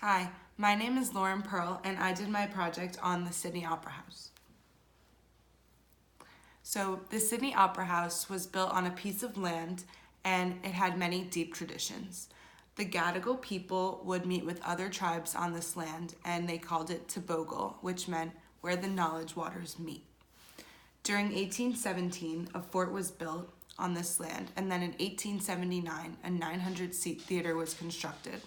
Hi, my name is Lauren Pearl, and I did my project on the Sydney Opera House. So, the Sydney Opera House was built on a piece of land, and it had many deep traditions. The Gadigal people would meet with other tribes on this land, and they called it Tobogle, which meant where the knowledge waters meet. During 1817, a fort was built on this land, and then in 1879, a 900-seat theater was constructed.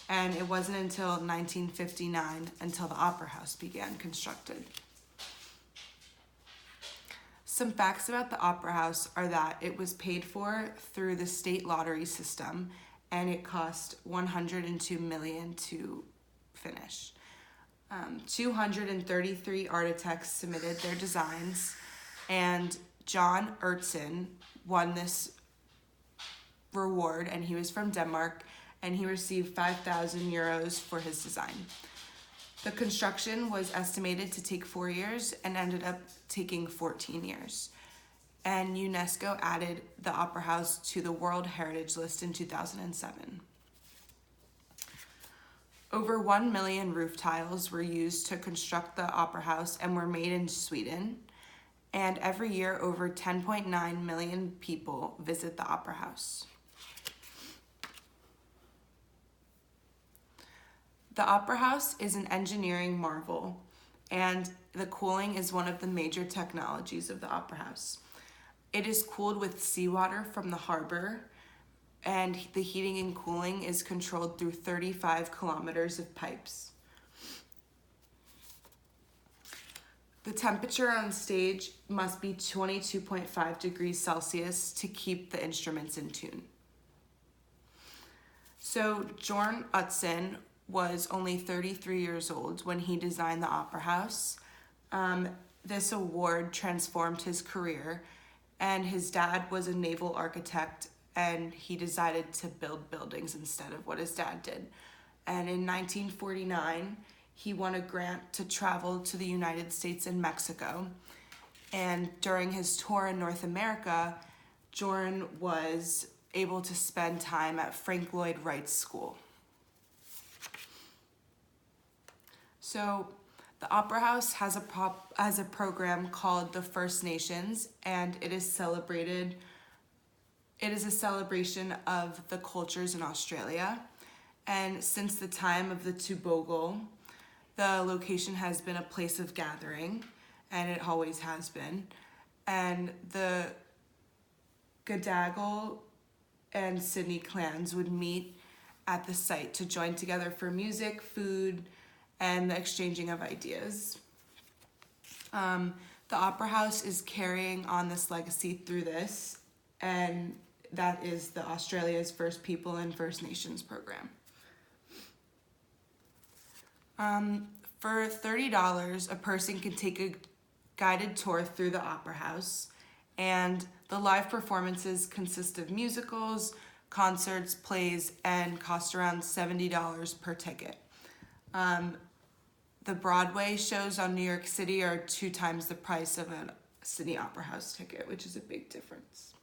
And it wasn't until 1959 until the Opera House began constructed. Some facts about the Opera House are that it was paid for through the state lottery system, and it cost $102 million to finish. 233 architects submitted their designs, and John Ertzen won this reward, and he was from Denmark, and he received 5,000 euros for his design. The construction was estimated to take 4 years and ended up taking 14 years. And UNESCO added the Opera House to the World Heritage List in 2007. Over 1 million roof tiles were used to construct the Opera House and were made in Sweden. And every year, over 10.9 million people visit the Opera House. The Opera House is an engineering marvel, and the cooling is one of the major technologies of the Opera House. It is cooled with seawater from the harbor, and the heating and cooling is controlled through 35 kilometers of pipes. The temperature on stage must be 22.5 degrees Celsius to keep the instruments in tune. So Jorn Utzon was only 33 years old when he designed the Opera House. This award transformed his career, and his dad was a naval architect, and he decided to build buildings instead of what his dad did. And in 1949, he won a grant to travel to the United States and Mexico. And during his tour in North America, Jorn was able to spend time at Frank Lloyd Wright's school. So the Opera House has a program called the First Nations, and it is celebrated. It is a celebration of the cultures in Australia. And since the time of the Tobogle, the location has been a place of gathering, and it always has been. And the Gadigal and Sydney clans would meet at the site to join together for music, food, and the exchanging of ideas. The Opera House is carrying on this legacy through this, and that is the Australia's First People and First Nations program. For $30, a person can take a guided tour through the Opera House, and the live performances consist of musicals, concerts, plays, and cost around $70 per ticket. The Broadway shows on New York City are 2 times the price of a Sydney Opera House ticket, which is a big difference.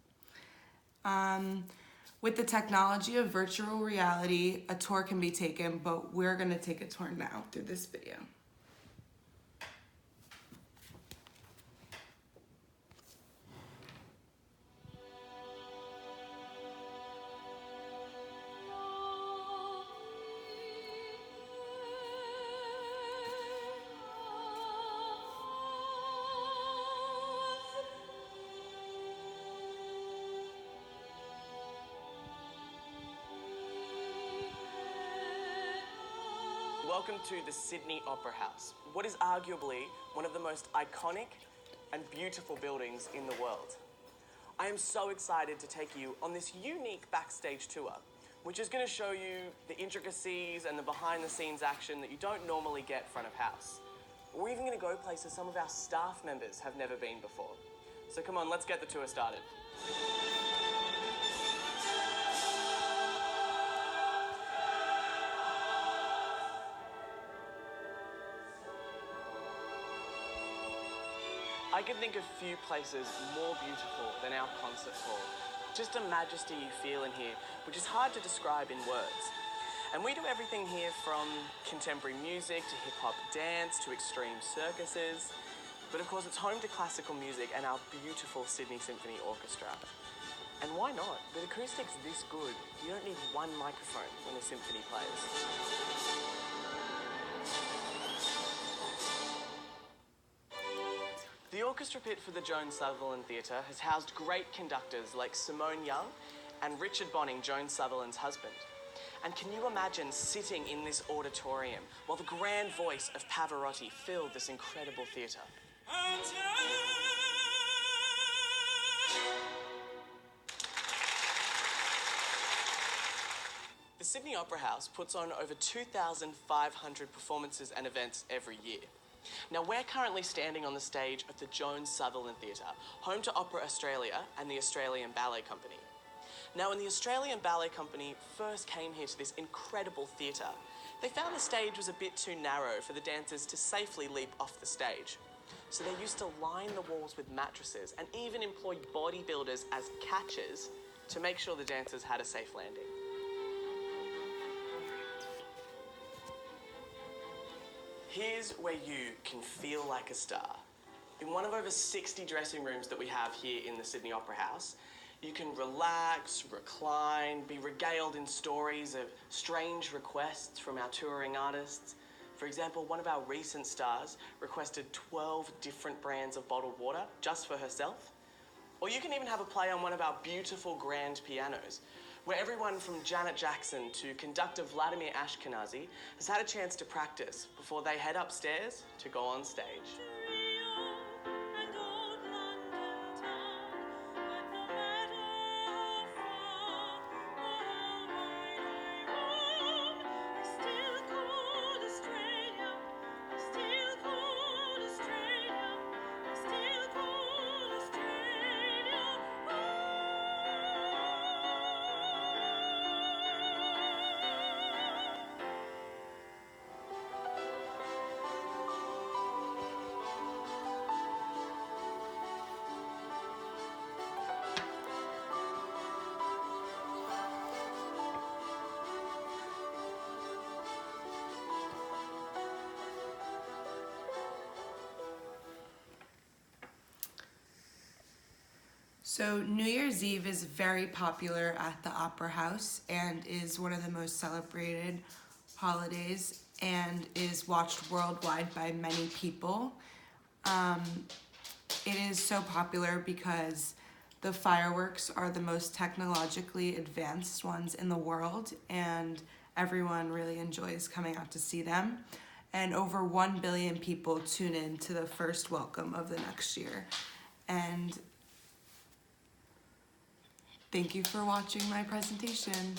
With the technology of virtual reality, a tour can be taken, but we're going to take a tour now through this video. Welcome to the Sydney Opera House, what is arguably one of the most iconic and beautiful buildings in the world. I am so excited to take you on this unique backstage tour, which is going to show you the intricacies and the behind-the-scenes action that you don't normally get front of house. We're even going to go places some of our staff members have never been before. So come on, let's get the tour started. I can think of few places more beautiful than our concert hall. Just a majesty you feel in here, which is hard to describe in words. And we do everything here from contemporary music to hip-hop dance to extreme circuses. But of course it's home to classical music and our beautiful Sydney Symphony Orchestra. And why not? With acoustics this good, you don't need one microphone when a symphony plays. The orchestra pit for the Joan Sutherland Theatre has housed great conductors like Simone Young and Richard Bonning, Joan Sutherland's husband. And can you imagine sitting in this auditorium while the grand voice of Pavarotti filled this incredible theatre? The Sydney Opera House puts on over 2,500 performances and events every year. Now, we're currently standing on the stage of the Joan Sutherland Theatre, home to Opera Australia and the Australian Ballet Company. Now, when the Australian Ballet Company first came here to this incredible theatre, they found the stage was a bit too narrow for the dancers to safely leap off the stage. So they used to line the walls with mattresses and even employ bodybuilders as catchers to make sure the dancers had a safe landing. Here's where you can feel like a star. In one of over 60 dressing rooms that we have here in the Sydney Opera House, you can relax, recline, be regaled in stories of strange requests from our touring artists. For example, one of our recent stars requested 12 different brands of bottled water just for herself. Or you can even have a play on one of our beautiful grand pianos, where everyone from Janet Jackson to conductor Vladimir Ashkenazy has had a chance to practice before they head upstairs to go on stage. So New Year's Eve is very popular at the Opera House and is one of the most celebrated holidays and is watched worldwide by many people. It is so popular because the fireworks are the most technologically advanced ones in the world and everyone really enjoys coming out to see them. And over 1 billion people tune in to the first welcome of the next year. And thank you for watching my presentation.